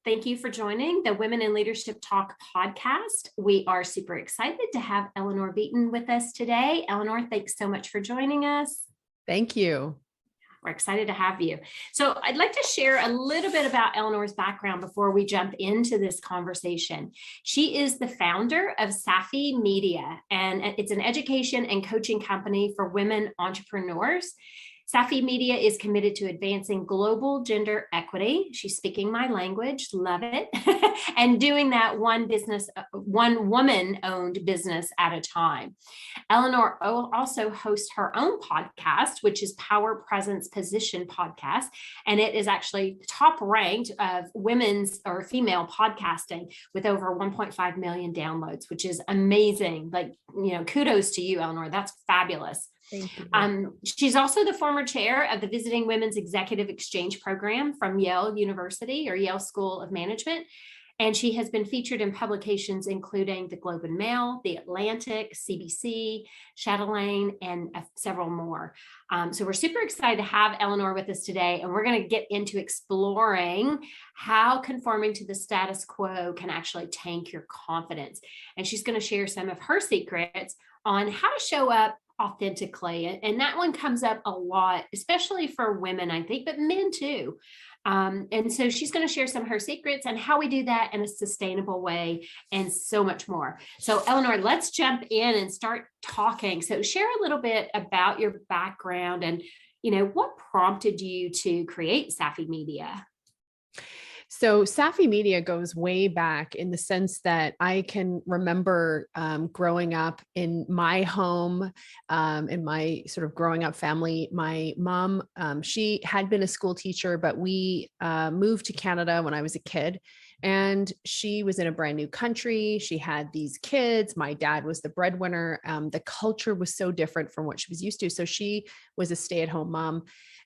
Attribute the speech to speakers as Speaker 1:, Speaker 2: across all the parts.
Speaker 1: Thank you for joining the Women in Leadership Talk podcast. We are super excited to have Eleanor Beaton with us today. Eleanor, thanks so much for joining us.
Speaker 2: Thank you.
Speaker 1: We're excited to have you. So I'd like to share a little bit about Eleanor's background before we jump into this conversation. She is the founder of Safi Media, and it's an education and coaching company for women entrepreneurs. Safi Media is committed to advancing global gender equity. She's speaking my language, love it, and doing that one woman-owned business at a time. Eleanor also hosts her own podcast, which is Power Presence Position Podcast, and it is actually top ranked of women's or female podcasting with over 1.5 million downloads, which is amazing. Like, kudos to you, Eleanor. That's fabulous.
Speaker 2: Thank you.
Speaker 1: She's also the former chair of the Visiting Women's Executive Exchange Program from Yale University or Yale School of Management. And she has been featured in publications including the Globe and Mail, The Atlantic, CBC, Chatelaine, and several more. So we're super excited to have Eleanor with us today, and we're going to get into exploring how conforming to the status quo can actually tank your confidence. And she's going to share some of her secrets on how to show up authentically. And that one comes up a lot, especially for women, I think, but men too. And so she's going to share some of her secrets and how we do that in a sustainable way and so much more. So Eleanor, let's jump in and start talking. So share a little bit about your background and, what prompted you to create Safi Media?
Speaker 2: So Safi Media goes way back in the sense that I can remember growing up in my home, in my sort of growing up family. My mom, she had been a school teacher, but we moved to Canada when I was a kid. And she was in a brand new country. She had these kids. My dad was the breadwinner. The culture was so different from what she was used to. So she was a stay-at-home mom.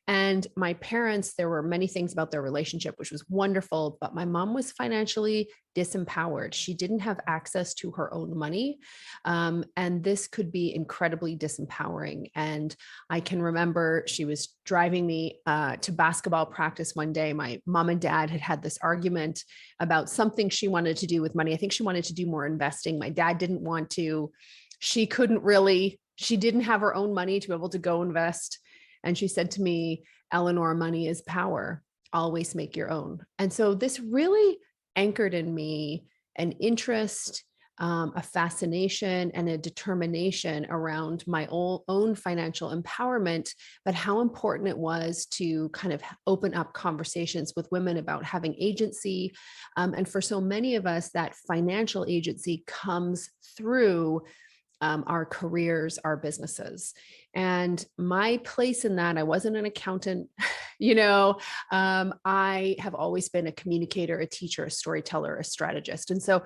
Speaker 2: And my parents, there were many things about their relationship, which was wonderful, but my mom was financially disempowered. She didn't have access to her own money. And this could be incredibly disempowering. And I can remember she was driving me to basketball practice one day. My mom and dad had this argument about something she wanted to do with money. I think she wanted to do more investing. My dad didn't want to. She didn't have her own money to be able to go invest. And she said to me, Eleanor, money is power. Always make your own. And so this really anchored in me an interest, a fascination, and a determination around my own financial empowerment, but how important it was to kind of open up conversations with women about having agency. And for so many of us, that financial agency comes through our careers, our businesses. And my place in that, I wasn't an accountant, I have always been a communicator, a teacher, a storyteller, a strategist. And so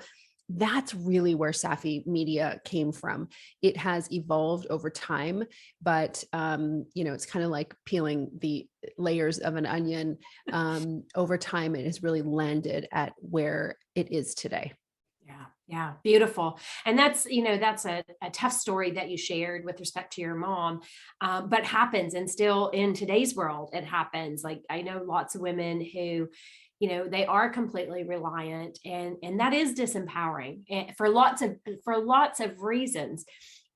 Speaker 2: that's really where Safi Media came from. It has evolved over time, but it's kind of like peeling the layers of an onion. Over time, it has really landed at where it is today.
Speaker 1: Yeah, beautiful. And that's a tough story that you shared with respect to your mom, but happens. And still in today's world, it happens. Like I know lots of women who, they are completely reliant, and that is disempowering for lots of reasons.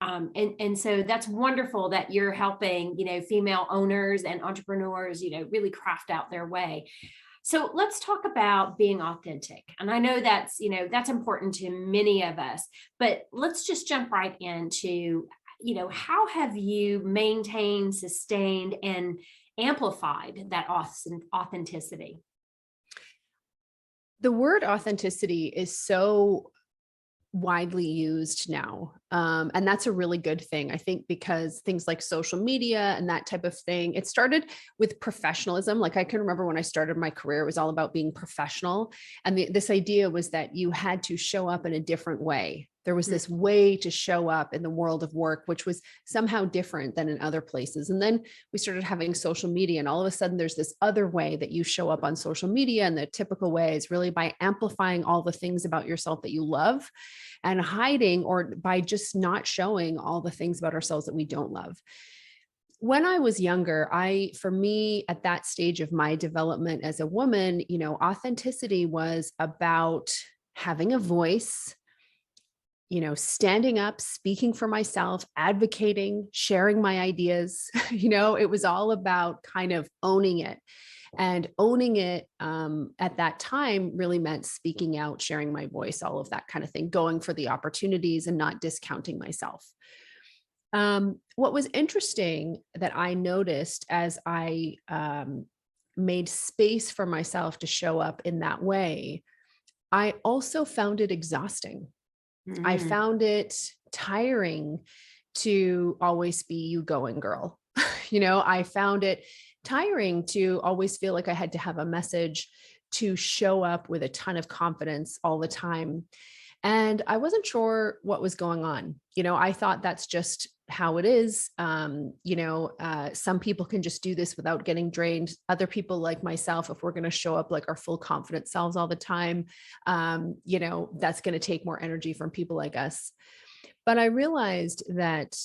Speaker 1: And so that's wonderful that you're helping, female owners and entrepreneurs, really craft out their way. So let's talk about being authentic. And I know that's important to many of us, but let's just jump right into, how have you maintained, sustained, and amplified that authenticity?
Speaker 2: The word authenticity is so widely used now. And that's a really good thing, I think, because things like social media and that type of thing, it started with professionalism. Like I can remember when I started my career, it was all about being professional. And this idea was that you had to show up in a different way. There was this way to show up in the world of work, which was somehow different than in other places. And then we started having social media, and all of a sudden there's this other way that you show up on social media. And the typical way is really by amplifying all the things about yourself that you love and hiding, or by just not showing all the things about ourselves that we don't love. When I was younger, for me, at that stage of my development as a woman, authenticity was about having a voice, standing up, speaking for myself, advocating, sharing my ideas. It was all about kind of owning it. And owning it at that time really meant speaking out, sharing my voice, all of that kind of thing, going for the opportunities and not discounting myself. What was interesting that I noticed as I made space for myself to show up in that way, I also found it exhausting. I found it tiring to always be you going girl. I found it tiring to always feel like I had to have a message, to show up with a ton of confidence all the time. And I wasn't sure what was going on. I thought that's just how it is. Some people can just do this without getting drained. Other people like myself, if we're going to show up like our full confident selves all the time, that's going to take more energy from people like us. But I realized that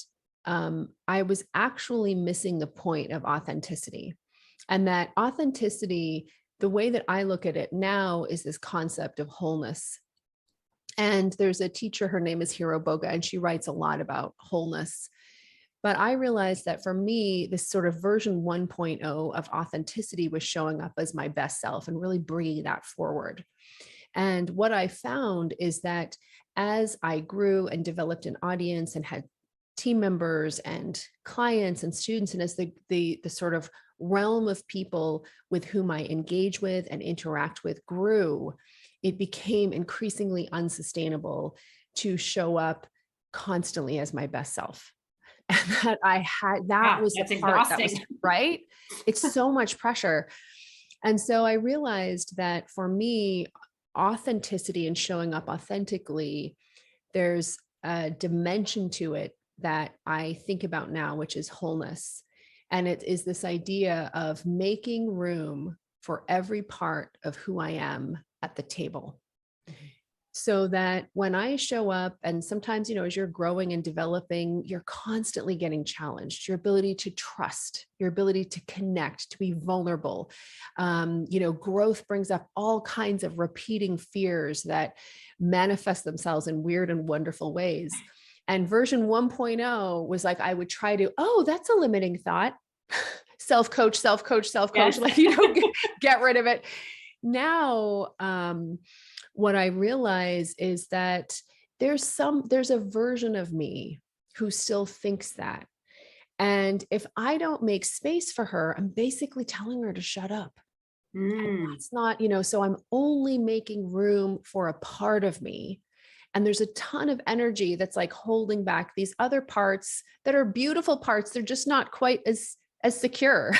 Speaker 2: I was actually missing the point of authenticity, and that authenticity, the way that I look at it now, is this concept of wholeness. And there's a teacher, her name is Hiro Boga, and she writes a lot about wholeness. But I realized that for me, this sort of version 1.0 of authenticity was showing up as my best self and really bringing that forward. And what I found is that as I grew and developed an audience and had team members and clients and students, and as the sort of realm of people with whom I engage with and interact with grew, it became increasingly unsustainable to show up constantly as my best self. And that was the part that was right. It's so much pressure. And so I realized that for me, authenticity and showing up authentically, there's a dimension to it that I think about now, which is wholeness. And it is this idea of making room for every part of who I am at the table. So that when I show up, and sometimes, as you're growing and developing, you're constantly getting challenged, your ability to trust, your ability to connect, to be vulnerable. Growth brings up all kinds of repeating fears that manifest themselves in weird and wonderful ways. And version 1.0 was like, I would try to, that's a limiting thought. Self-coach, yes. Get rid of it. Now, what I realize is that there's a version of me who still thinks that. And if I don't make space for her, I'm basically telling her to shut up. And that's not, so I'm only making room for a part of me. And there's a ton of energy that's like holding back these other parts that are beautiful parts. They're just not quite as secure,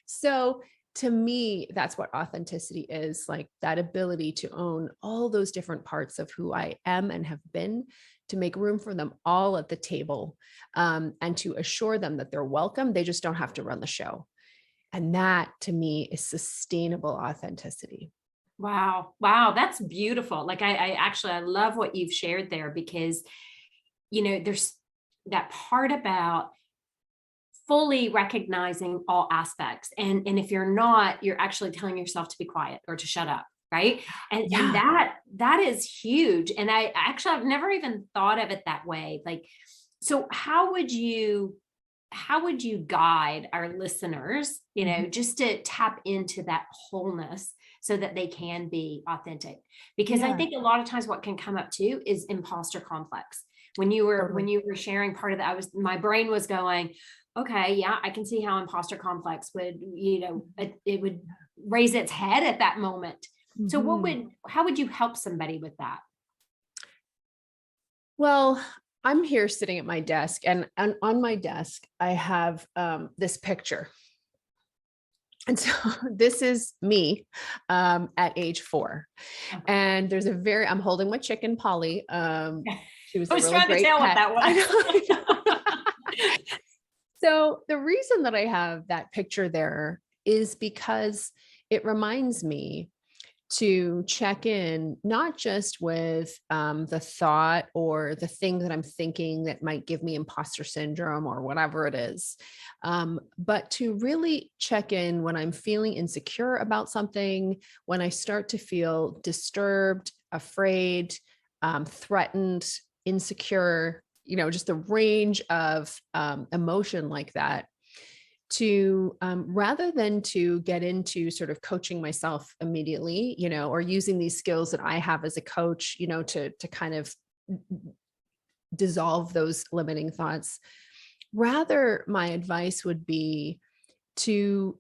Speaker 2: So to me, that's what authenticity is, like that ability to own all those different parts of who I am and have been, to make room for them all at the table, and to assure them that they're welcome. They just don't have to run the show. And that to me is sustainable authenticity.
Speaker 1: Wow. That's beautiful. Like I love what you've shared there, because, there's that part about fully recognizing all aspects. And if you're not, you're actually telling yourself to be quiet or to shut up. Right. And that is huge. And I've never even thought of it that way. Like, so how would you guide our listeners, just to tap into that wholeness so that they can be authentic? Because I think a lot of times what can come up too is imposter complex. When you were sharing part of that, my brain was going, okay, yeah, I can see how imposter complex would, it would raise its head at that moment. So how would you help somebody with that?
Speaker 2: Well, I'm here sitting at my desk, and on my desk, I have this picture. And so this is me at age 4. Okay. And there's I'm holding my chicken, Polly. She was a really great pet. What that was. I know. So the reason that I have that picture there is because it reminds me to check in, not just with the thought or the thing that I'm thinking that might give me imposter syndrome or whatever it is, but to really check in when I'm feeling insecure about something, when I start to feel disturbed, afraid, threatened, insecure, just the range of emotion like that, to rather than to get into sort of coaching myself immediately, or using these skills that I have as a coach, to kind of dissolve those limiting thoughts. Rather, my advice would be to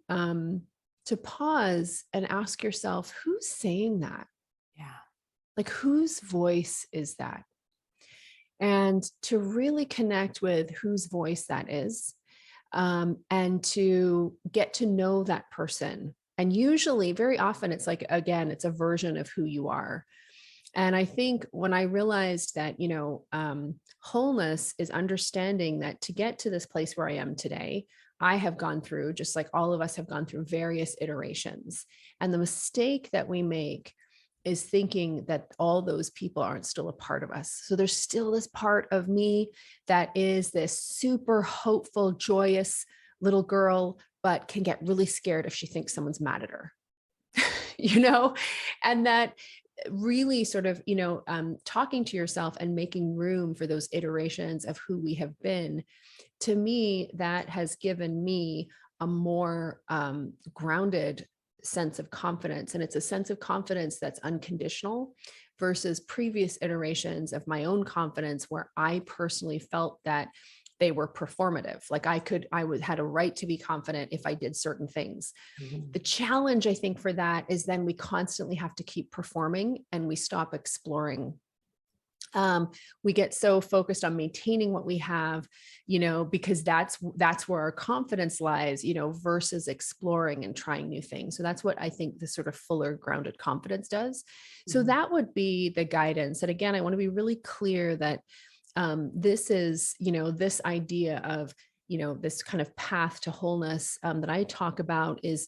Speaker 2: pause and ask yourself, who's saying that?
Speaker 1: Yeah.
Speaker 2: Like, whose voice is that? And to really connect with whose voice that is, and to get to know that person. And usually, very often, it's like, again, it's a version of who you are. And I think when I realized that, wholeness is understanding that to get to this place where I am today, I have gone through, just like all of us have gone through, various iterations. And the mistake that we make is thinking that all those people aren't still a part of us. So there's still this part of me that is this super hopeful, joyous little girl, but can get really scared if she thinks someone's mad at her, and that really sort of, talking to yourself and making room for those iterations of who we have been, to me, that has given me a more grounded sense of confidence. And it's a sense of confidence that's unconditional versus previous iterations of my own confidence where I personally felt that they were performative. Like I had a right to be confident if I did certain things.
Speaker 1: Mhm.
Speaker 2: The challenge, I think, for that is then we constantly have to keep performing and we stop exploring. We get so focused on maintaining what we have, because that's where our confidence lies, versus exploring and trying new things. So that's what I think the sort of fuller, grounded confidence does. So
Speaker 1: Mhm.
Speaker 2: that would be the guidance. And again, I want to be really clear that this is, this idea of, this kind of path to wholeness that I talk about is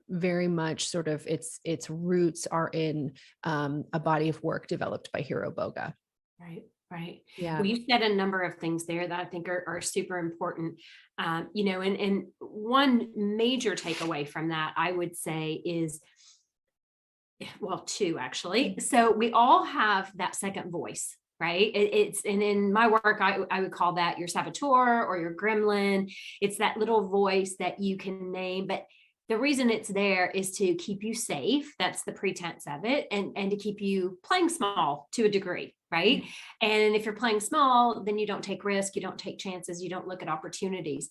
Speaker 2: very much sort of its roots are in a body of work developed by Hiro Boga.
Speaker 1: Right, right.
Speaker 2: Yeah.
Speaker 1: Well, you said a number of things there that I think are super important. And one major takeaway from that, I would say, is, well, two actually. So we all have that second voice, right? And in my work, I would call that your saboteur or your gremlin. It's that little voice that you can name, but the reason it's there is to keep you safe. That's the pretense of it, and to keep you playing small to a degree, right? And if you're playing small, then you don't take risks, you don't take chances, you don't look at opportunities.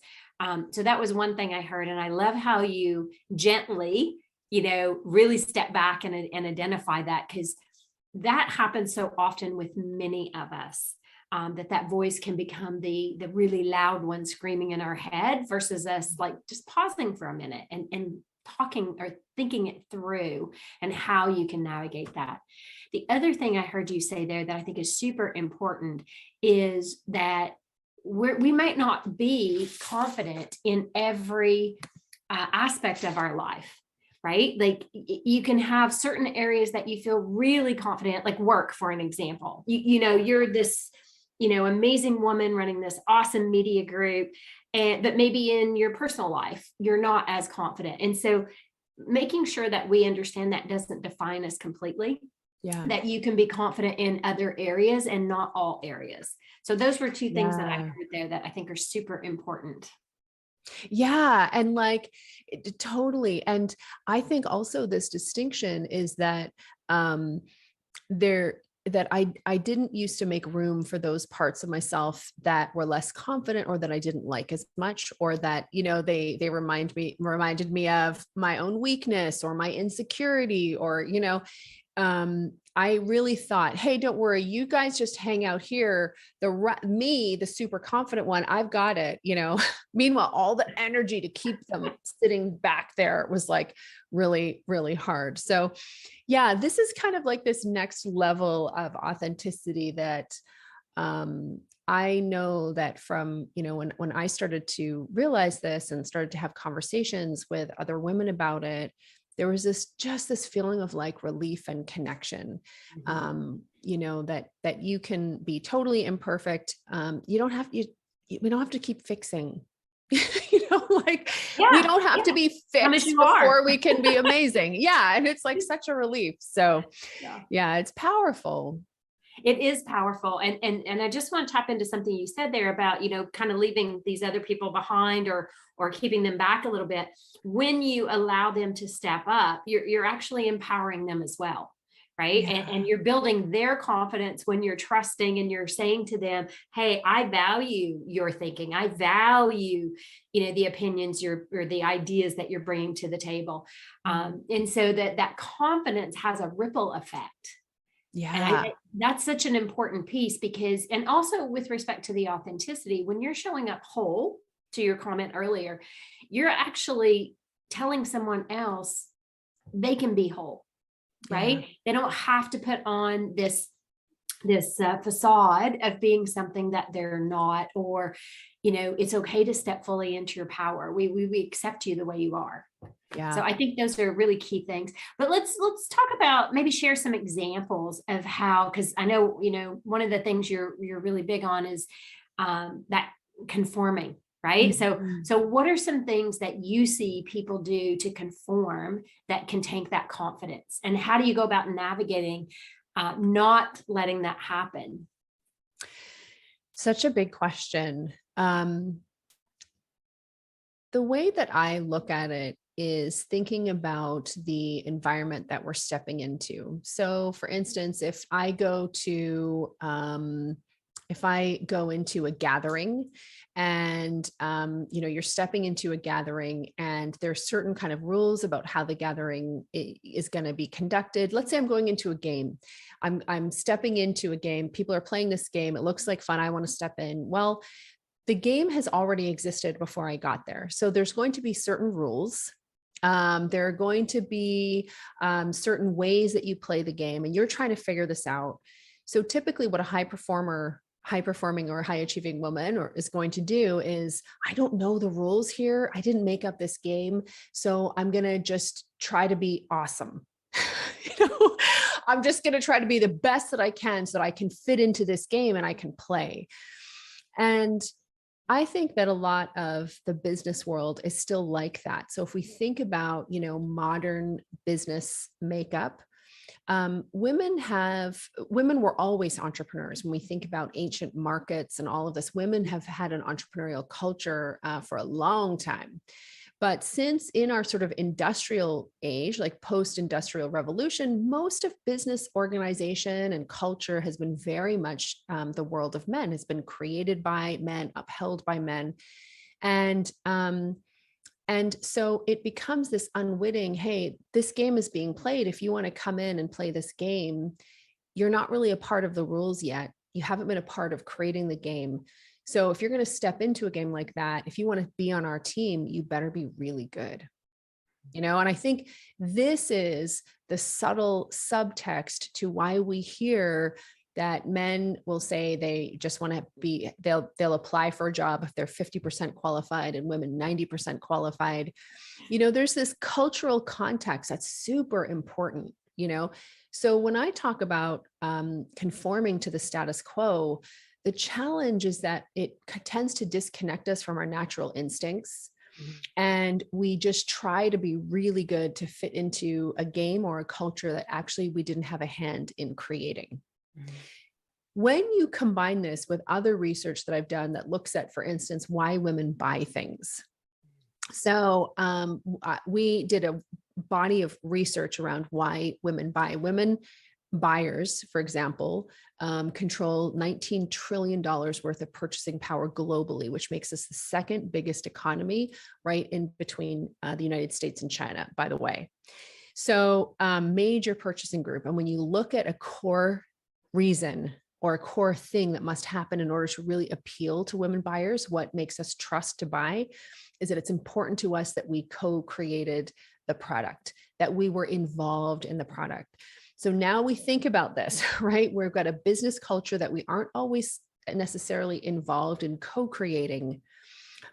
Speaker 1: So that was one thing I heard, and I love how you gently, really step back and identify that, because that happens so often with many of us. That voice can become the really loud one screaming in our head versus us like just pausing for a minute and talking or thinking it through and how you can navigate that. The other thing I heard you say there that I think is super important is that we might not be confident in every aspect of our life, right? Like you can have certain areas that you feel really confident, like work, for an example. You're this amazing woman running this awesome media group, but maybe in your personal life you're not as confident. And so making sure that we understand that doesn't define us completely,
Speaker 2: Yeah.
Speaker 1: that you can be confident in other areas and not all areas. So those were two things that I
Speaker 2: Yeah.
Speaker 1: heard there that I think are super important.
Speaker 2: Yeah. And totally. And I think also this distinction is that there that I didn't used to make room for those parts of myself that were less confident or that I didn't like as much, or that, they reminded me of my own weakness or my insecurity, or, I really thought, hey, don't worry, you guys just hang out here. The super confident one, I've got it, Meanwhile, all the energy to keep them sitting back there was like really, really hard. So yeah, this is kind of like this next level of authenticity that I know that from, when I started to realize this and started to have conversations with other women about it, there was just this feeling of like relief and connection. That you can be totally imperfect. We don't have to keep fixing. Like we don't have to be fixed before we can be amazing. Yeah. And it's like such a relief. So yeah, it's powerful.
Speaker 1: It is powerful. And I just want to tap into something you said there about, kind of leaving these other people behind or keeping them back a little bit. When you allow them to step up, you're actually empowering them as well. Right.
Speaker 2: Yeah.
Speaker 1: And you're building their confidence when you're trusting and you're saying to them, hey, I value your thinking. I value, the opinions or the ideas that you're bringing to the table. And so that confidence has a ripple effect.
Speaker 2: Yeah.
Speaker 1: And that's such an important piece because, and also with respect to the authenticity, when you're showing up whole, to your comment earlier, you're actually telling someone else they can be whole, right? Yeah. They don't have to put on this facade of being something that they're not, or, it's okay to step fully into your power. We accept you the way you are. Yeah. So I think those are really key things. But let's talk about, maybe share some examples of how, because I know, one of the things you're really big on is that conforming, right? Mm-hmm. So what are some things that you see people do to conform that can tank that confidence? And how do you go about navigating not letting that happen?
Speaker 2: Such a big question. The way that I look at it is thinking about the environment that we're stepping into. So for instance, if I go into a gathering and, you're stepping into a gathering and there's certain kind of rules about how the gathering is going to be conducted. Let's say I'm going into a game. I'm stepping into a game. People are playing this game. It looks like fun. I want to step in. Well, the game has already existed before I got there. So there's going to be certain rules. There are going to be certain ways that you play the game, and you're trying to figure this out. So typically what a high performing or high achieving woman is going to do is, I don't know the rules here. I didn't make up this game. So I'm going to just try to be awesome. I'm just going to try to be the best that I can so that I can fit into this game and I can play. And I think that a lot of the business world is still like that. So if we think about, modern business makeup, women were always entrepreneurs. When we think about ancient markets and all of this, women have had an entrepreneurial culture for a long time. But since in our sort of industrial age, like post-industrial revolution, most of business organization and culture has been very much the world of men, has been created by men, upheld by men. And so it becomes this unwitting, hey, this game is being played. If you want to come in and play this game, you're not really a part of the rules yet. You haven't been a part of creating the game. So if you're going to step into a game like that, if you want to be on our team, you better be really good. And I think this is the subtle subtext to why we hear that men will say they just want to be, they'll apply for a job if they're 50% qualified and women 90% qualified. There's this cultural context that's super important, So when I talk about conforming to the status quo, the challenge is that it tends to disconnect us from our natural instincts. Mm-hmm. And we just try to be really good to fit into a game or a culture that actually we didn't have a hand in creating. Mm-hmm. When you combine this with other research that I've done that looks at, for instance, why women buy things. So we did a body of research around why women buy. Women buyers, for example, control $19 trillion worth of purchasing power globally, which makes us the second biggest economy, right in between the United States and China, by the way. So major purchasing group. And when you look at a core reason or a core thing that must happen in order to really appeal to women buyers, what makes us trust to buy is that it's important to us that we co-created the product, that we were involved in the product. So now we think about this, right? We've got a business culture that we aren't always necessarily involved in co-creating,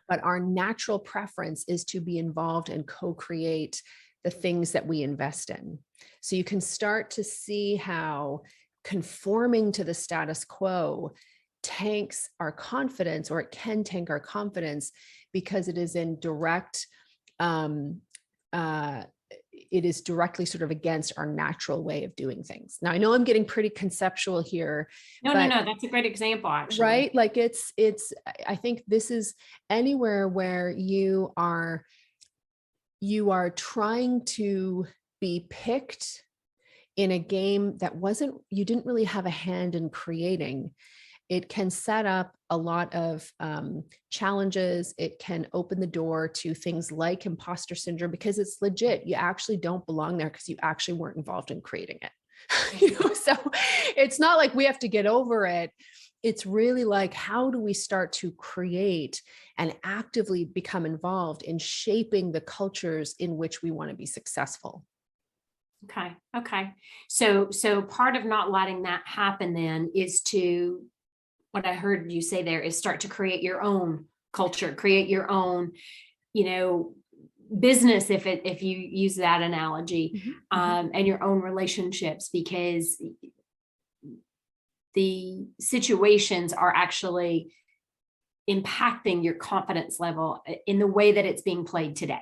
Speaker 2: but our natural preference is to be involved and co-create the things that we invest in. So you can start to see how conforming to the status quo tanks our confidence, or it can tank our confidence, because it is in direct, it is directly sort of against our natural way of doing things. Now, I know I'm getting pretty conceptual here.
Speaker 1: No, that's a great example, actually.
Speaker 2: Right? Like I think this is anywhere where you are trying to be picked in a game that you didn't really have a hand in creating. It can set up a lot of challenges. It can open the door to things like imposter syndrome, because it's legit. You actually don't belong there because you actually weren't involved in creating it. So it's not like we have to get over it. It's really like, how do we start to create and actively become involved in shaping the cultures in which we want to be successful?
Speaker 1: Okay. So part of not letting that happen then is to, what I heard you say there, is start to create your own culture, create your own, business, if you use that analogy, and your own relationships, because the situations are actually impacting your confidence level in the way that it's being played today.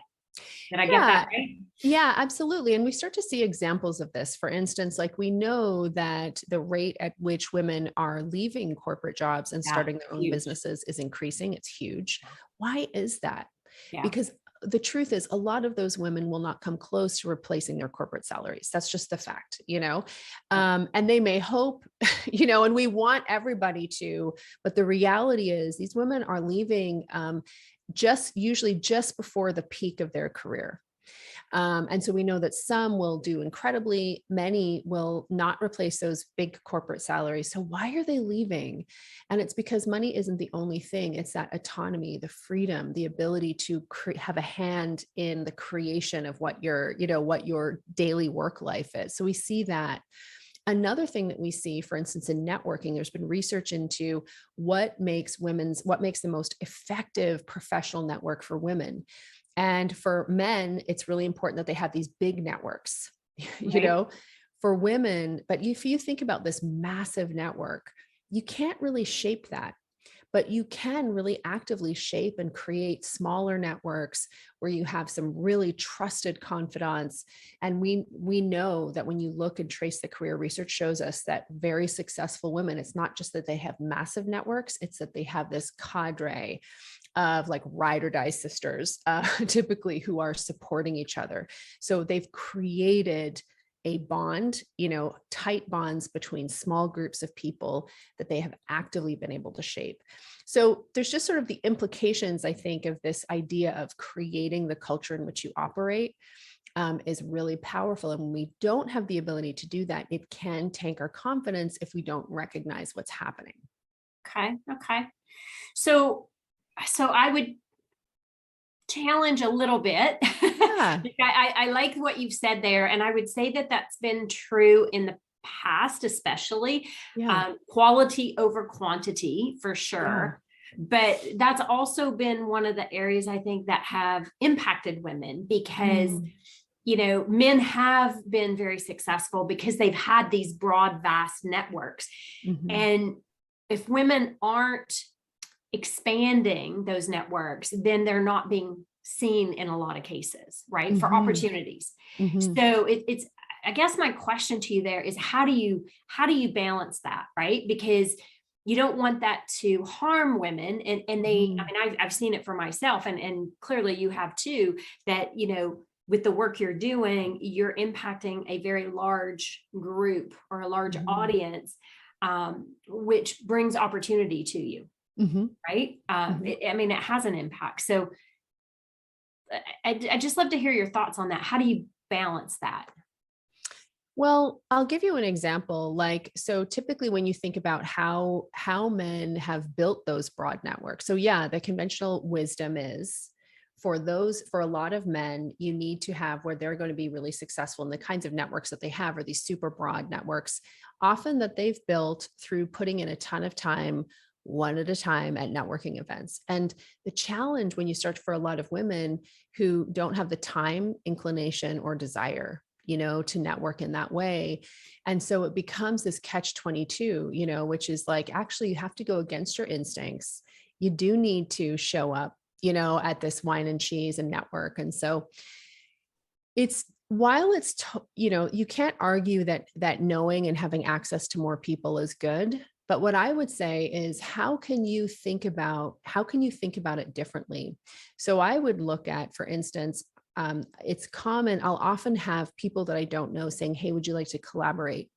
Speaker 1: Did I get that right?
Speaker 2: Yeah, absolutely. And we start to see examples of this. For instance, like, we know that the rate at which women are leaving corporate jobs and starting their own businesses is increasing. It's huge. Why is that? Because the truth is, a lot of those women will not come close to replacing their corporate salaries. That's just the fact, and they may hope, and we want everybody to, but the reality is these women are leaving usually just before the peak of their career. And so we know that some will do incredibly, many will not replace those big corporate salaries. So why are they leaving? And it's because money isn't the only thing. It's that autonomy, the freedom, the ability to have a hand in the creation of what your daily work life is. So we see that. Another thing that we see, for instance, in networking, there's been research into what makes the most effective professional network for women. And for men, it's really important that they have these big networks, for women. But if you think about this massive network, you can't really shape that. But you can really actively shape and create smaller networks where you have some really trusted confidants. And we know that when you look and trace the career, research shows us that very successful women, it's not just that they have massive networks, it's that they have this cadre of like ride or die sisters, typically, who are supporting each other. So they've created a bond, tight bonds between small groups of people that they have actively been able to shape. So there's just sort of the implications, I think, of this idea of creating the culture in which you operate is really powerful. And when we don't have the ability to do that, it can tank our confidence if we don't recognize what's happening.
Speaker 1: Okay. So I would challenge a little bit.
Speaker 2: Yeah.
Speaker 1: I like what you've said there. And I would say that that's been true in the past, especially quality over quantity, for sure. But that's also been one of the areas, I think, that have impacted women, because men have been very successful because they've had these broad, vast networks. And if women aren't expanding those networks, then they're not being seen in a lot of cases, right? For opportunities. So it's, I guess my question to you there is, how do you balance that, right? Because you don't want that to harm women. And they, I've seen it for myself, and clearly you have too, that, with the work you're doing, you're impacting a very large group or a large audience, which brings opportunity to you. Right. It has an impact. So I just love to hear your thoughts on that. How do you balance that?
Speaker 2: Well, I'll give you an example. So typically when you think about how men have built those broad networks. So the conventional wisdom is for a lot of men, you need to have, where they're going to be really successful, and the kinds of networks that they have are these super broad networks, often that they've built through putting in a ton of time one at a time at networking events. And the challenge when you start for a lot of women who don't have the time, inclination, or desire, to network in that way. And so it becomes this catch-22, which is like, actually, you have to go against your instincts. You do need to show up, at this wine and cheese and network. And so while it's, you can't argue that knowing and having access to more people is good. But what I would say is, how can you think about it differently? So I would look at, for instance, it's common. I'll often have people that I don't know saying, hey, would you like to collaborate?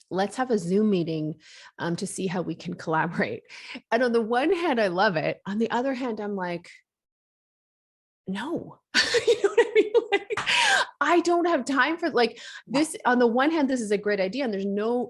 Speaker 2: Let's have a Zoom meeting to see how we can collaborate. And on the one hand, I love it. On the other hand, I'm like, no, you know what I mean? Like, I don't have time for this. On the one hand, this is a great idea. And there's no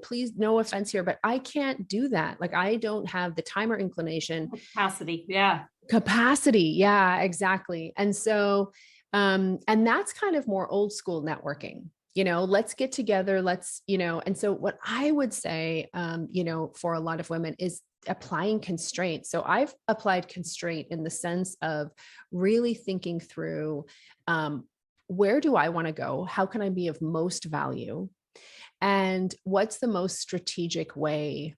Speaker 2: offense here, but I can't do that. Like, I don't have the time or inclination.
Speaker 1: Capacity. Yeah.
Speaker 2: Capacity. Yeah, exactly. And so, and that's kind of more old school networking, let's get together. Let's, and so what I would say, for a lot of women is applying constraint. So I've applied constraint in the sense of really thinking through, where do I want to go? How can I be of most value? And what's the most strategic way?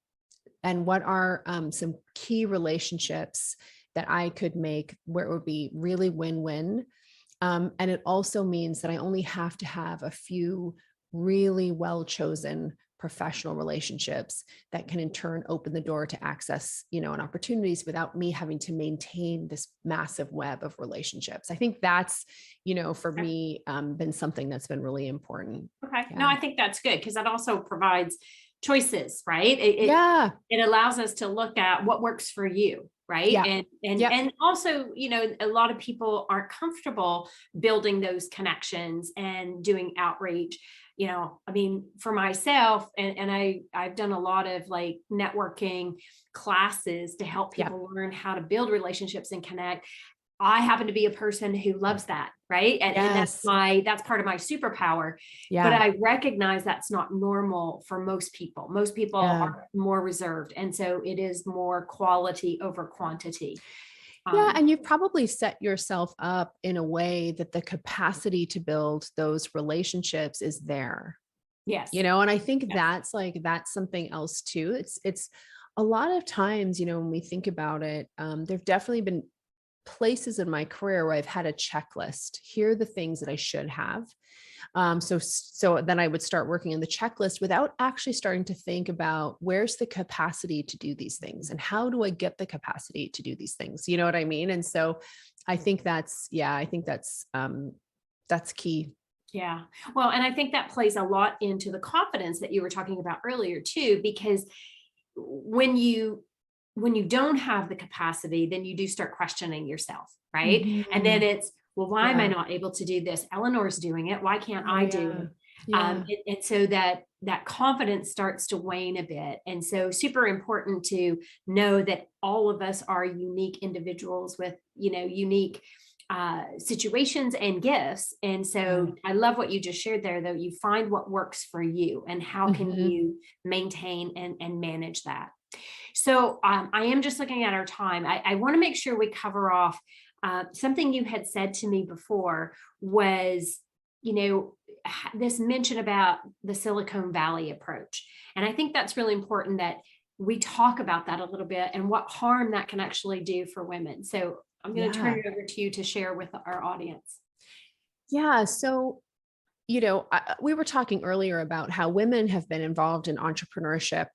Speaker 2: And what are some key relationships that I could make where it would be really win-win? And it also means that I only have to have a few really well-chosen professional relationships that can in turn open the door to access, and opportunities without me having to maintain this massive web of relationships. I think that's, for me, been something that's been really important.
Speaker 1: Okay.
Speaker 2: Yeah.
Speaker 1: No, I think that's good, because that also provides choices, right? It allows us to look at what works for you. Right.
Speaker 2: Yeah.
Speaker 1: And also, a lot of people aren't comfortable building those connections and doing outreach. I mean, for myself, and I've done a lot of like networking classes to help people learn how to build relationships and connect. I happen to be a person who loves that. Right. And that's part of my superpower.
Speaker 2: Yeah.
Speaker 1: But I recognize that's not normal for most people. Most people are more reserved. And so it is more quality over quantity.
Speaker 2: Yeah. And you've probably set yourself up in a way that the capacity to build those relationships is there.
Speaker 1: Yes.
Speaker 2: And I think that's something else too. It's a lot of times, when we think about it, there've definitely been places in my career where I've had a checklist. Here are the things that I should have. So then I would start working on the checklist without actually starting to think about where's the capacity to do these things and how do I get the capacity to do these things? You know what I mean? And so I think that's key.
Speaker 1: Yeah. Well, and I think that plays a lot into the confidence that you were talking about earlier too, because when you don't have the capacity, then you do start questioning yourself, right? Mm-hmm. And then it's, well, why am I not able to do this? Eleanor's doing it. Why can't I do it? Yeah. And so that confidence starts to wane a bit. And so super important to know that all of us are unique individuals with, unique situations and gifts. And so I love what you just shared there, though. You find what works for you and how can you maintain and manage that. So I am just looking at our time. I want to make sure we cover off something you had said to me before was, this mention about the Silicon Valley approach. And I think that's really important that we talk about that a little bit and what harm that can actually do for women. So I'm going to turn it over to you to share with our audience.
Speaker 2: Yeah. So we were talking earlier about how women have been involved in entrepreneurship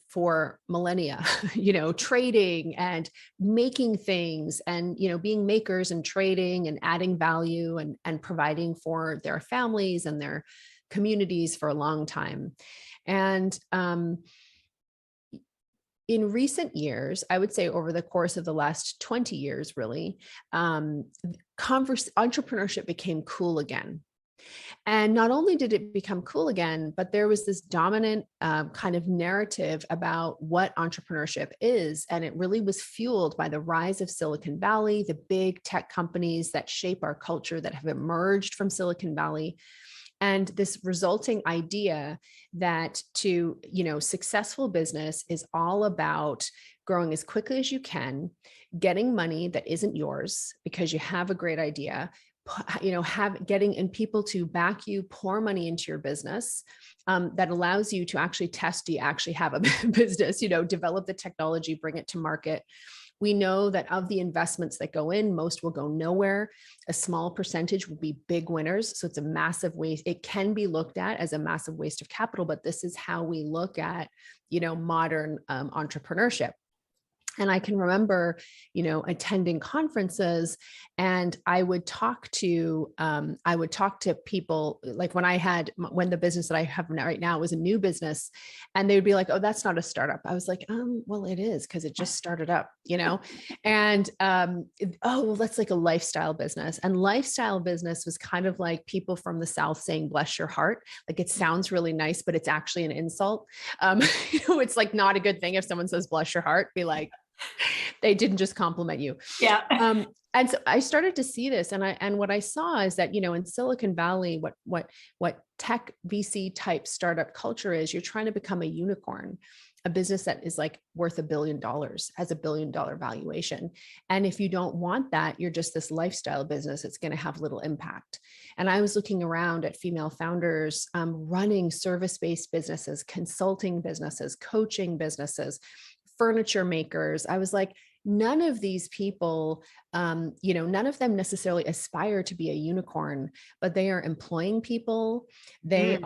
Speaker 2: for millennia, trading and making things and, being makers and trading and adding value and providing for their families and their communities for a long time. And in recent years, I would say over the course of the last 20 years, really, entrepreneurship became cool again. And not only did it become cool again, but there was this dominant kind of narrative about what entrepreneurship is. And it really was fueled by the rise of Silicon Valley, the big tech companies that shape our culture that have emerged from Silicon Valley. And this resulting idea that successful business is all about growing as quickly as you can, getting money that isn't yours because you have a great idea, getting in people to back you, pour money into your business, that allows you to actually test, do you actually have a business, develop the technology, bring it to market. We know that of the investments that go in, most will go nowhere. A small percentage will be big winners. So it's a massive waste. It can be looked at as a massive waste of capital, but this is how we look at, modern entrepreneurship. And I can remember, attending conferences, and I would talk to people, like when the business that I have right now was a new business, and they would be like, "Oh, that's not a startup." I was like, well, it is, because it just started up, and, oh, well, that's like a lifestyle business. And lifestyle business was kind of like people from the South saying, "Bless your heart." Like, it sounds really nice, but it's actually an insult. It's like not a good thing if someone says, "Bless your heart," be like, they didn't just compliment you.
Speaker 1: Yeah.
Speaker 2: And so I started to see this, and what I saw is that, in Silicon Valley, what tech VC type startup culture is, you're trying to become a unicorn, a business that is like worth $1 billion, has $1 billion valuation. And if you don't want that, you're just this lifestyle business. It's going to have little impact. And I was looking around at female founders, running service-based businesses, consulting businesses, coaching businesses, furniture makers. I was like, none of these people, none of them necessarily aspire to be a unicorn, but they are employing people. They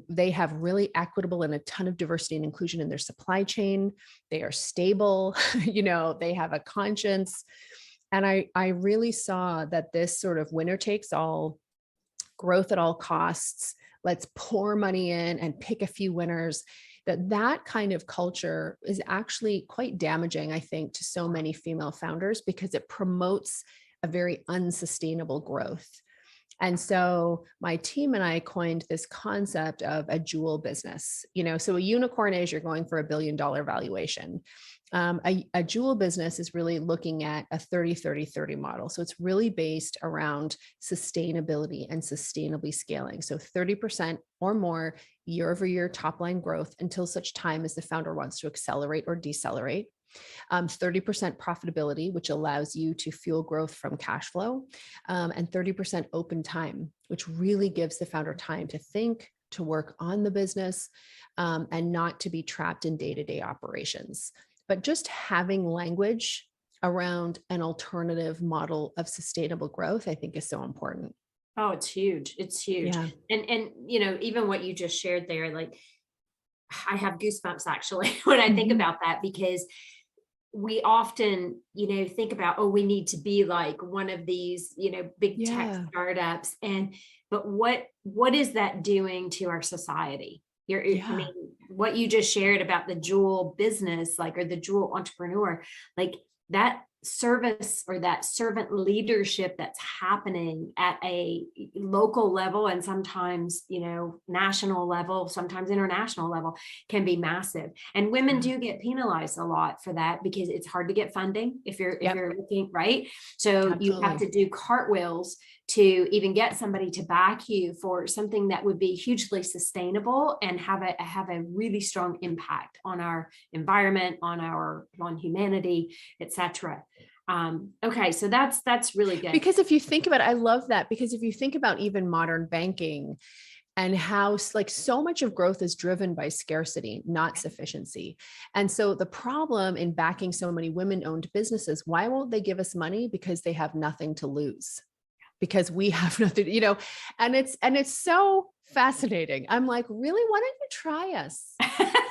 Speaker 2: they have really equitable and a ton of diversity and inclusion in their supply chain. They are stable, they have a conscience. And I really saw that this sort of winner takes all, growth at all costs, let's pour money in and pick a few winners, that kind of culture is actually quite damaging, I think, to so many female founders, because it promotes a very unsustainable growth. And so my team and I coined this concept of a jewel business. So a unicorn is you're going for $1 billion valuation. A jewel business is really looking at a 30-30-30 model. So it's really based around sustainability and sustainably scaling. So 30% or more year over year top line growth until such time as the founder wants to accelerate or decelerate. 30% profitability, which allows you to fuel growth from cash flow, and 30% open time, which really gives the founder time to think, to work on the business, and not to be trapped in day-to-day operations. But just having language around an alternative model of sustainable growth, I think, is so important.
Speaker 1: Oh, it's huge. It's huge.
Speaker 2: Yeah.
Speaker 1: And even what you just shared there, like, I have goosebumps actually when I think about that, because we often, think about, oh, we need to be like one of these, big tech startups. But what is that doing to our society? I mean, what you just shared about the jewel business, like, or the jewel entrepreneur, like that service or that servant leadership that's happening at a local level, and sometimes, national level, sometimes international level, can be massive. And women do get penalized a lot for that, because it's hard to get funding if you're looking, right? So you have to do cartwheels to even get somebody to back you for something that would be hugely sustainable and have a really strong impact on our environment, on humanity, etc. Okay, so that's really good.
Speaker 2: Because if you think about it, I love that, because if you think about even modern banking and how so much of growth is driven by scarcity, not sufficiency. And so the problem in backing so many women-owned businesses, why won't they give us money? Because they have nothing to lose. Because we have nothing, and it's so fascinating. I'm like, really, why don't you try us?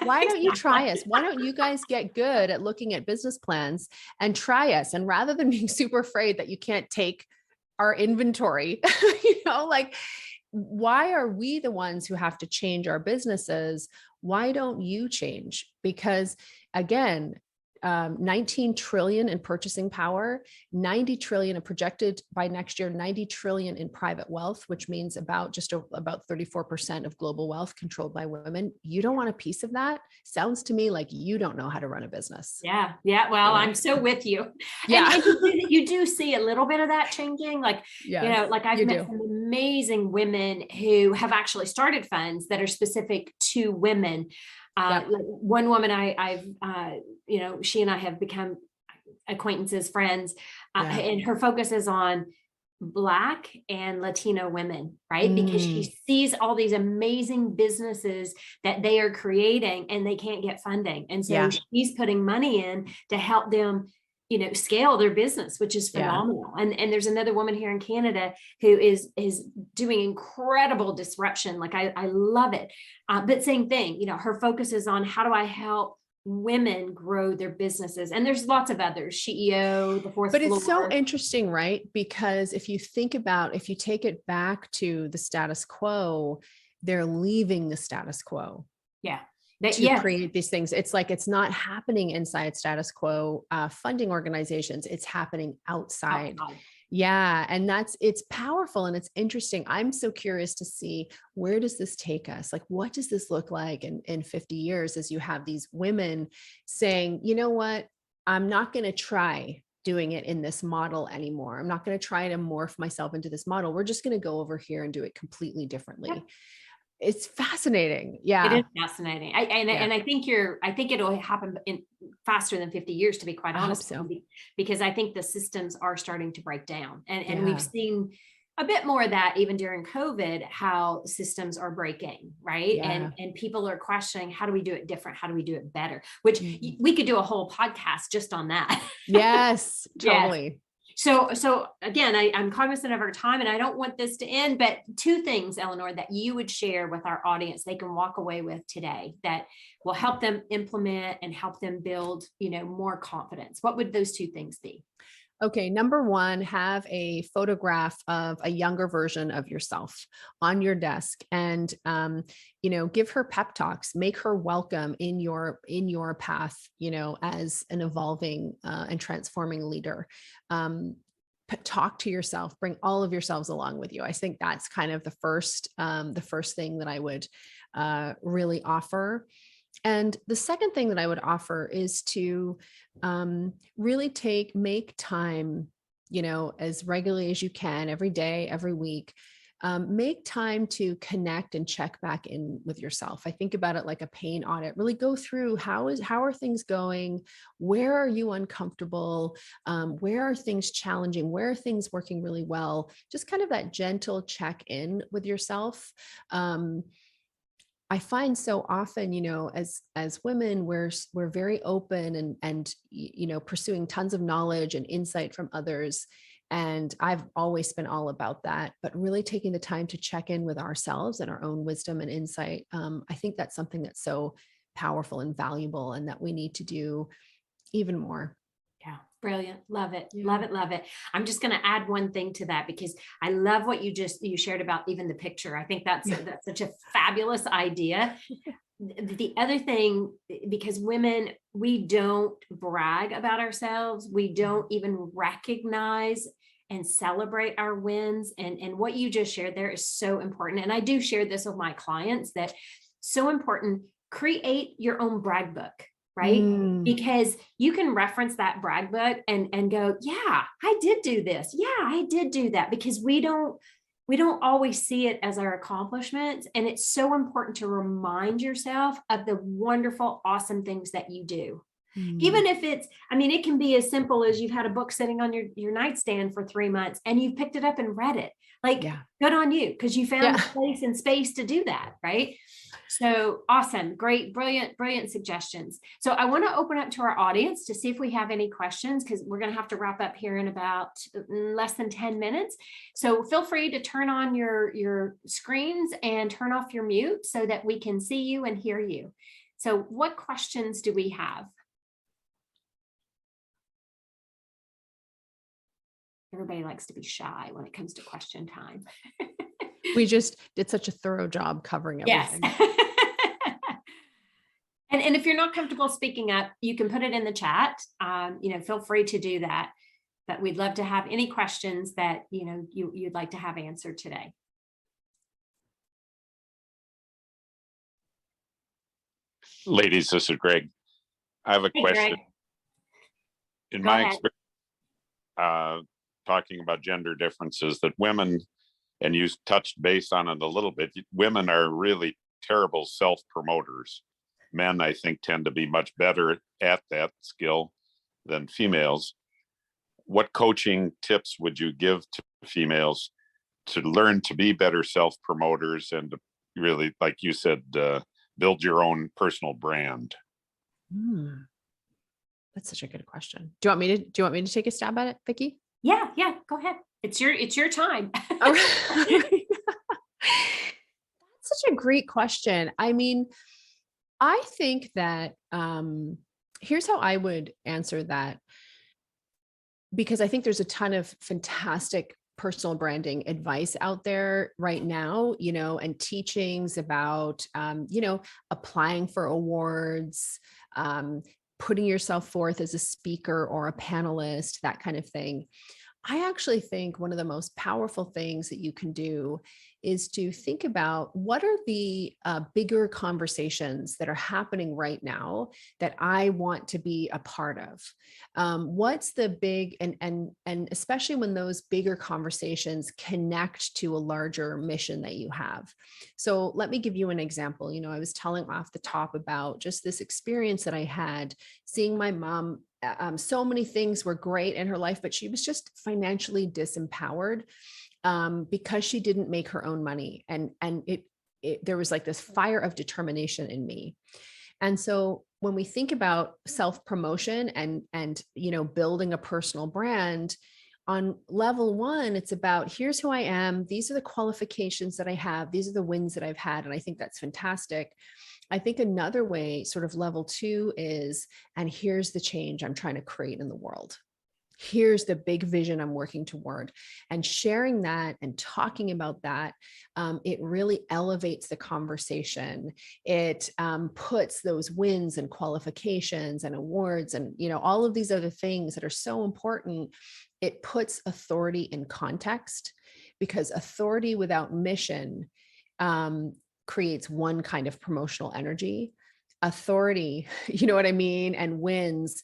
Speaker 2: Why don't you try us? Why don't you guys get good at looking at business plans and try us? And rather than being super afraid that you can't take our inventory, why are we the ones who have to change our businesses? Why don't you change? Because again, 19 trillion in purchasing power, 90 trillion projected by next year, 90 trillion in private wealth, which means about 34% of global wealth controlled by women. You don't want a piece of that? Sounds to me like you don't know how to run a business.
Speaker 1: Yeah. Well, I'm so with you.
Speaker 2: Yeah.
Speaker 1: And you do see a little bit of that changing. Like, I've met some amazing women who have actually started funds that are specific to women.
Speaker 2: Yep.
Speaker 1: Like one woman I've, she and I have become acquaintances, friends,
Speaker 2: Yeah.
Speaker 1: and her focus is on Black and Latino women, right? Because she sees all these amazing businesses that they are creating and they can't get funding. And so
Speaker 2: Yeah.
Speaker 1: she's putting money in to help them, scale their business, which is phenomenal. And there's another woman here in Canada who is doing incredible disruption. Like I love it. But same thing, her focus is on how do I help women grow their businesses, and there's lots of others, CEO, the fourth
Speaker 2: But
Speaker 1: floor.
Speaker 2: it's so interesting, right? Because if you think about, if you take it back to the status quo, they're leaving the status quo.
Speaker 1: Yeah.
Speaker 2: To create these things. It's like, it's not happening inside status quo funding organizations. It's happening outside. Yeah. And it's powerful and it's interesting. I'm so curious to see, where does this take us? Like, what does this look like in 50 years as you have these women saying, you know what, I'm not going to try doing it in this model anymore. I'm not going to try to morph myself into this model. We're just going to go over here and do it completely differently.
Speaker 1: Yep.
Speaker 2: It's fascinating. Yeah.
Speaker 1: It is fascinating. And I think it'll happen in faster than 50 years, to be quite honest.
Speaker 2: I hope so.
Speaker 1: Because I think the systems are starting to break down. And
Speaker 2: Yeah.
Speaker 1: we've seen a bit more of that even during COVID, how systems are breaking, right?
Speaker 2: Yeah.
Speaker 1: And people are questioning, how do we do it different? How do we do it better? Which we could do a whole podcast just on that.
Speaker 2: Yes, totally.
Speaker 1: Yes. So again, I'm cognizant of our time and I don't want this to end, but two things, Eleanor, that you would share with our audience, they can walk away with today that will help them implement and help them build, more confidence. What would those two things be?
Speaker 2: Okay. Number one, have a photograph of a younger version of yourself on your desk and, give her pep talks, make her welcome in your path, as an evolving and transforming leader. Talk to yourself, bring all of yourselves along with you. I think that's kind of the first thing that I would really offer. And the second thing that I would offer is to really make time, as regularly as you can, every day, every week, make time to connect and check back in with yourself. I think about it like a pain audit. Really go through how are things going? Where are you uncomfortable? Where are things challenging? Where are things working really well? Just kind of that gentle check in with yourself. I find so often, as women, we're very open and pursuing tons of knowledge and insight from others. And I've always been all about that, but really taking the time to check in with ourselves and our own wisdom and insight. I think that's something that's so powerful and valuable and that we need to do even more.
Speaker 1: Yeah. Brilliant. Love it.
Speaker 2: Yeah.
Speaker 1: Love it. Love it. I'm just going to add one thing to that because I love what you shared about even the picture. I think that's such a fabulous idea. The other thing, because women, we don't brag about ourselves. We don't even recognize and celebrate our wins. And what you just shared there is so important. And I do share this with my clients, that so important. Create your own brag book. Right? Because you can reference that brag book and go, yeah, I did do this. Yeah, I did do that, because we don't always see it as our accomplishments. And it's so important to remind yourself of the wonderful, awesome things that you do. Even if it can be as simple as you've had a book sitting on your nightstand for 3 months and you've picked it up and read it. Good on you, because you found place and space to do that, right? So awesome, great, brilliant suggestions. So I want to open up to our audience to see if we have any questions, because we're going to have to wrap up here in about less than 10 minutes. So feel free to turn on your screens and turn off your mute so that we can see you and hear you. So what questions do we have? Everybody likes to be shy when it comes to question time.
Speaker 2: We just did such a thorough job covering everything.
Speaker 1: Yes. And if you're not comfortable speaking up, you can put it in the chat. Feel free to do that. But we'd love to have any questions that you'd like to have answered today.
Speaker 3: Ladies, this is Greg. I have a question.
Speaker 1: Greg.
Speaker 3: In my experience, talking about gender differences, that women, and you touched base on it a little bit, women are really terrible self-promoters. men, I think, tend to be much better at that skill than females. What coaching tips would you give to females to learn to be better self-promoters and to really, like you said, build your own personal brand?
Speaker 2: That's such a good question. Do you want me to take a stab at it, Vicki?
Speaker 1: Yeah, go ahead. It's your time.
Speaker 2: That's such a great question. I mean, I think that here's how I would answer that, because I think there's a ton of fantastic personal branding advice out there right now, and teachings about, applying for awards, putting yourself forth as a speaker or a panelist, that kind of thing. I actually think one of the most powerful things that you can do is to think about what are the bigger conversations that are happening right now that I want to be a part of. What's the big, and especially when those bigger conversations connect to a larger mission that you have. So let me give you an example. I was telling off the top about just this experience that I had seeing my mom. So many things were great in her life, but she was just financially disempowered because she didn't make her own money. And there was like this fire of determination in me. And so when we think about self-promotion and building a personal brand, on level one, it's about, here's who I am. These are the qualifications that I have. These are the wins that I've had. And I think that's fantastic. I think another way, sort of level two, is, and here's the change I'm trying to create in the world. Here's the big vision I'm working toward, and sharing that and talking about that. It really elevates the conversation. It puts those wins and qualifications and awards and, all of these other things that are so important. It puts authority in context, because authority without mission creates one kind of promotional energy. Authority, you know what I mean, and wins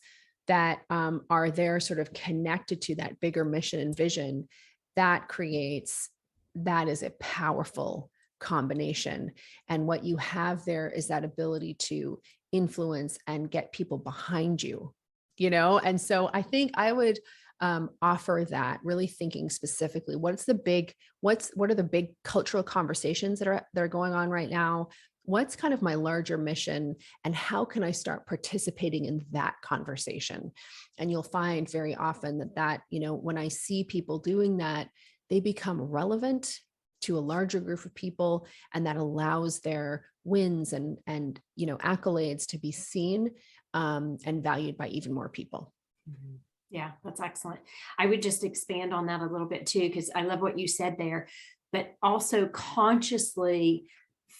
Speaker 2: that are there sort of connected to that bigger mission and vision, that is a powerful combination. And what you have there is that ability to influence and get people behind you, and so I think I would offer that, really thinking specifically, what are the big cultural conversations that are going on right now? What's kind of my larger mission, and how can I start participating in that conversation? And you'll find very often that, when I see people doing that, they become relevant to a larger group of people, and that allows their wins and accolades to be seen and valued by even more people.
Speaker 1: Mm-hmm. Yeah, that's excellent. I would just expand on that a little bit too, because I love what you said there, but also consciously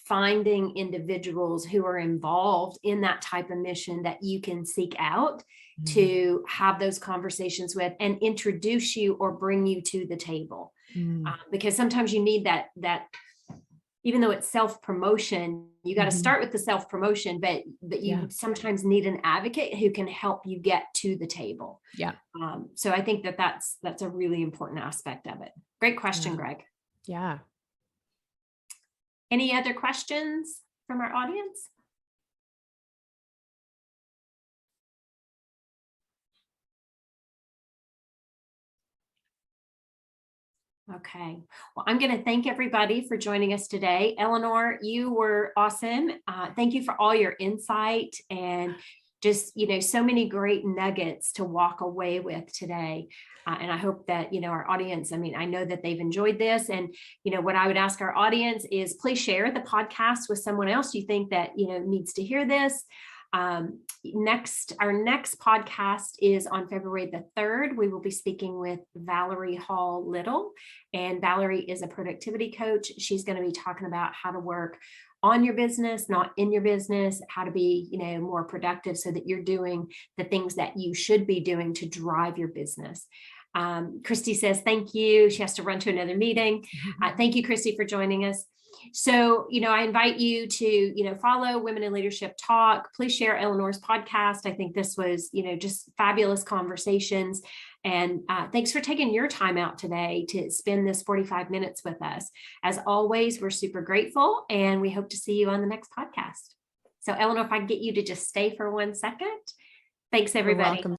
Speaker 1: finding individuals who are involved in that type of mission that you can seek out to have those conversations with and introduce you or bring you to the table. Because sometimes you need that, even though it's self-promotion, you got to start with the self-promotion, but you sometimes need an advocate who can help you get to the table.
Speaker 2: Yeah.
Speaker 1: So I think that's a really important aspect of it. Great question, Greg.
Speaker 2: Yeah.
Speaker 1: Any other questions from our audience? Okay. Well, I'm going to thank everybody for joining us today. Eleanor, you were awesome. Thank you for all your insight and just, so many great nuggets to walk away with today. And I hope that, our audience, I know that they've enjoyed this. And, what I would ask our audience is please share the podcast with someone else you think that, needs to hear this. Our next podcast is on February the 3rd. We will be speaking with Valerie Hall Little, and Valerie is a productivity coach. She's going to be talking about how to work on your business, not in your business, how to be, more productive so that you're doing the things that you should be doing to drive your business. Christy says, thank you. She has to run to another meeting. Thank you, Christy, for joining us. So, I invite you to, follow Women in Leadership Talk. Please share Eleanor's podcast. I think this was, just fabulous conversations. And thanks for taking your time out today to spend this 45 minutes with us. As always, we're super grateful, and we hope to see you on the next podcast. So Eleanor, if I can get you to just stay for 1 second. Thanks,
Speaker 2: You're
Speaker 1: everybody.
Speaker 2: welcome.